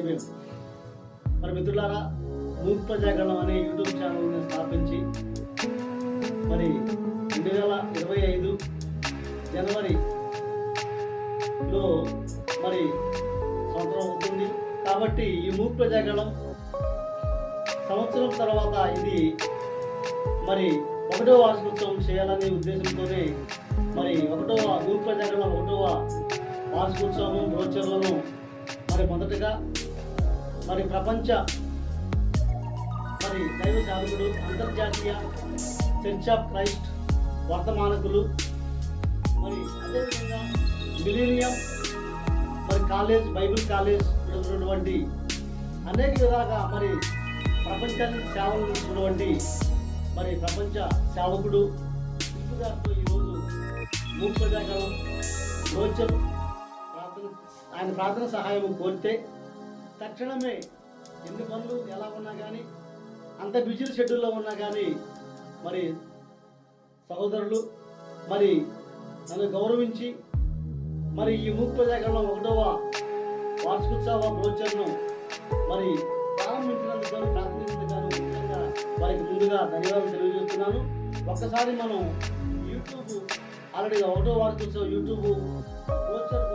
జైభీం. మరి మిత్రులారా, మూక్ ప్రజాగణం అనే యూట్యూబ్ ఛానల్ని స్థాపించి మరి 2025 జనవరిలో మరి సంవత్సరం అవుతుంది. కాబట్టి ఈ మూక్ ప్రజాగణం సంవత్సరం తర్వాత ఇది మరి 1వ వార్షికోత్సవం చేయాలనే ఉద్దేశంతోనే మరి మూక్ ప్రజాగణం 1వ వార్షికోత్సవం బ్రోచర్లను మరి మొదటగా మరి ప్రపంచ మరి దైవ సేవకుడు, అంతర్జాతీయ చర్చ్ ఆఫ్ క్రైస్ట్ వర్తమానకులు, మరి అదేవిధంగా మిలీనియం మరి కాలేజ్, బైబిల్ కాలేజ్ ఉన్నటువంటి అనేక విధాలుగా మరి ప్రపంచానికి సేవలు ఇచ్చినటువంటి మరి ప్రపంచ సేవకుడు కృష్ణ గారితో ఈరోజు మూక్ ప్రజాగణం బ్రోచర్ ఆయన ప్రార్థన సహాయం కోరితే తక్షణమే ఎన్ని పనులు ఎలా ఉన్నా కానీ, అంత బిజీ షెడ్యూల్లో ఉన్నా కానీ మరి సహోదరులు మరి నన్ను గౌరవించి మరి ఈ మూక్ ప్రజాగణం 1వ వార్షికోత్సవ బ్రోచర్ను మరి ప్రారంభించినందుకు ప్రార్థించినందుకు ముఖ్యంగా వారికి ముందుగా ధన్యవాదాలు తెలియజేస్తున్నాను. ఒక్కసారి మనం యూట్యూబ్ ఆల్రెడీ 1వ వార్షికోత్సవ యూట్యూబ్ బ్రోచర్